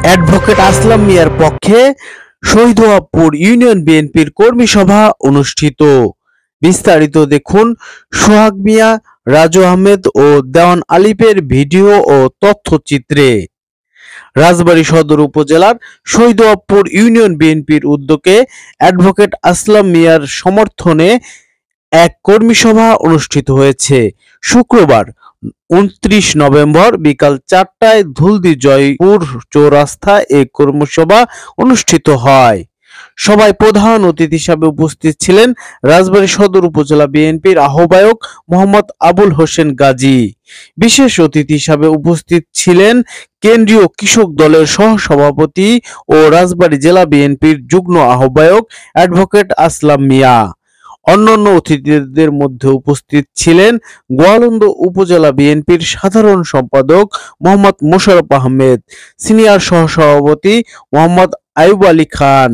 Advocate আসলাম মিয়ার পক্ষে শহীদুল্লাহপুর union বিএনপির কর্মী সভা অনুষ্ঠিত। বিস্তারিত দেখুন সোহাগ মিয়া, রাজু আহমেদ ও দেওয়ান আলিফের ভিডিও ও তথ্যচিত্রে। রাজবাড়ী সদর উপজেলার শহীদুল্লাহপুর ইউনিয়ন বিএনপির উদ্যোগে অ্যাডভোকেট আসলাম মিয়ার সমর্থনে এক কর্মী সভা অনুষ্ঠিত হয়েছে। শুক্রবার 29 নভেম্বর বিকাল 4টায় ধুলদি জয়পুর চৌরাস্তায় এই কর্মসভা অনুষ্ঠিত হয়। সভায় প্রধান অতিথি হিসেবে উপস্থিত ছিলেন রাজবাড়ী সদর উপজেলা বিএনপির আহ্বায়ক মোহাম্মদ আবুল হোসেন গাজী। বিশেষ অতিথি হিসেবে উপস্থিত ছিলেন কেন্দ্রীয় কৃষক দলের সহসভাপতি ও রাজবাড়ী জেলা বিএনপির যুগ্ম আহ্বায়ক অ্যাডভোকেট আসলাম মিয়া। অন্যান্য অতিথিদের মধ্যে উপস্থিত ছিলেন গোয়ালন্দ উপজেলা বিএনপির সাধারণ সম্পাদক মোহাম্মদ মোশাররফ আহমেদ, সিনিয়র সহসভাপতি মোহাম্মদ আইয়ুব আলী খান,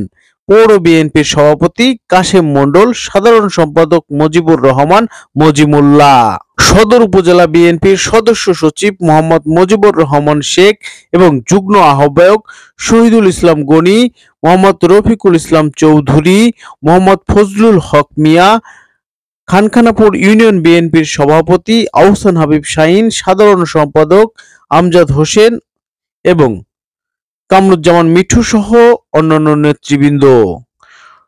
পৌর বিএনপির সভাপতি কাশেম মণ্ডল, সাধারণ সম্পাদক মুজিবুর রহমান মজিমুল্লাহ, সদর উপজেলা বিএনপির সদস্য সচিব মোহাম্মদ মুজিবুর রহমান শেখ এবং যুগ্ম আহ্বায়ক শহীদুল ইসলাম গনি, মোহাম্মদ রফিকুল ইসলাম চৌধুরী, মোহাম্মদ ফজলুল হক মিয়া, খানখানাপুর ইউনিয়ন বিএনপির সভাপতি আহসান হাবিব শাহিন, সাধারণ সম্পাদক আমজাদ হোসেন এবং কামরুজ্জামান মিঠু সহ অন্যান্য নেতৃবৃন্দ।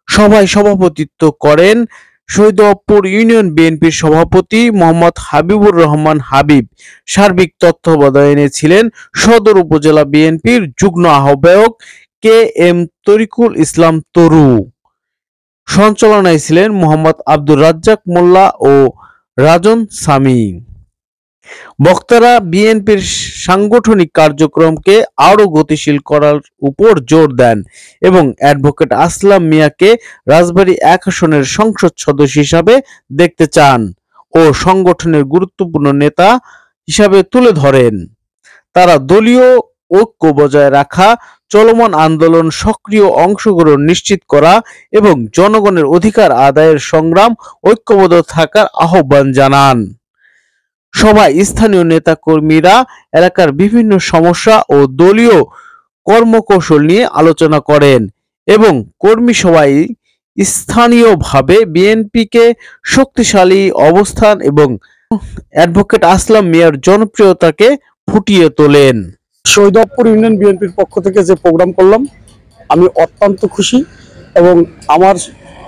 সভায় সভাপতিত্ব করেন শহীদুল্লাহপুর ইউনিয়ন বিএনপির সভাপতি মোহাম্মদ হাবিবুর রহমান হাবিব। সার্বিক তত্ত্বাবধানে ছিলেন সদর উপজেলা বিএনপির যুগ্ম আহ্বায়ক কে এম তরিকুল ইসলাম তরু। সঞ্চালনায় ছিলেন মোহাম্মদ আব্দুর রাজ্জাক মোল্লা ও রাজন সামি। বক্তারা বিএনপির সাংগঠনিক কার্যক্রমকে আরো গতিশীল করার উপর জোর দেন এবং অ্যাডভোকেট আসলাম মিয়াকে রাজবাড়ী 1 আসনের সংসদ সদস্য হিসাবে দেখতে চান ও সংগঠনের গুরুত্বপূর্ণ নেতা হিসাবে তুলে ধরেন। তারা দলীয় ঐক্য বজায় রাখা, চলমান আন্দোলন সক্রিয় অংশগ্রহণ নিশ্চিত করা এবং জনগণের অধিকার আদায়ের সংগ্রাম ঐক্যবদ্ধ থাকার আহ্বান জানান। সভায় স্থানীয় নেতাকর্মীরা এলাকার বিভিন্ন সমস্যা ও দলীয় কর্মকৌশল নিয়ে আলোচনা করেন এবং কর্মী সভায় স্থানীয়ভাবে বিএনপিকে শক্তিশালী অবস্থান এবং অ্যাডভোকেট আসলাম মিয়ার জনপ্রিয়তাকে ফুটিয়ে তোলেন। শহীদুল্লাহপুর ইউনিয়ন বিএনপির পক্ষ থেকে যে প্রোগ্রাম করলাম আমি অত্যন্ত খুশি এবং আমার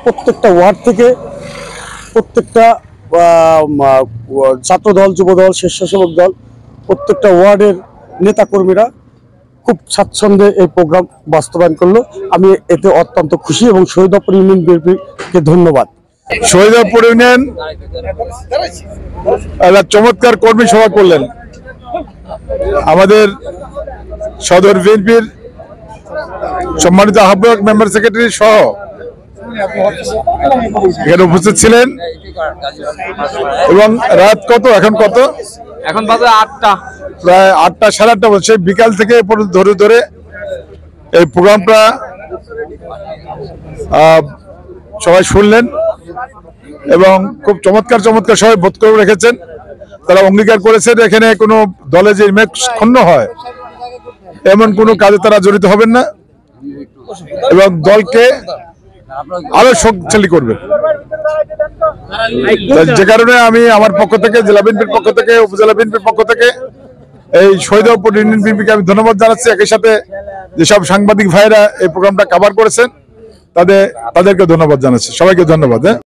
প্রত্যেকটা ওয়ার্ড থেকে প্রত্যেকটা ছাত্রদল, যুবদল, স্বেচ্ছাসেবক দল, প্রত্যেকটা ওয়ার্ডের নেতাকর্মীরা খুব স্বাচ্ছন্দ্যে এই প্রোগ্রাম বাস্তবায়ন করলো। আমি এতে অত্যন্ত খুশি এবং শহীদুল্লাহপুর ইউনিয়ন বিএনপিকে ধন্যবাদ। শহীদুল্লাহপুর ইউনিয়ন একটা চমৎকার কর্মী সভা করলেন। আমাদের সদর বিএনপির সম্মানিত আহ্বায়ক, মেম্বার সেক্রেটারি সহ এখানে উপস্থিত ছিলেন এবং রাত কত এখন বাজে 8টা, প্রায় 8টা, সাড়ে 8টা বলছে। বিকাল থেকে ধরে ধরে এই প্রোগ্রামটা সবাই শুনলেন এবং খুব চমৎকার সবাই বোধ করে রেখেছেন। তারা অঙ্গীকার করেছেন এখানে কোনো দলে যে ইমেজ ক্ষুণ্ণ হয় এমন কোনো কাজে তারা জড়িত হবেন না এবং দলকে আরো শক্তিশালী করবেন। যে কারণে আমি আমার পক্ষ থেকে, জেলা বিএনপির পক্ষ থেকে, উপজেলা বিএনপির পক্ষ থেকে এই শহীদুল্লাহপুর ইউনিয়ন বিএনপিকে আমি ধন্যবাদ জানাচ্ছি। একই সাথে যেসব সাংবাদিক ভাইরা এই প্রোগ্রামটা কভার করেছেন তাদেরকে ধন্যবাদ জানাচ্ছি। সবাইকে ধন্যবাদ।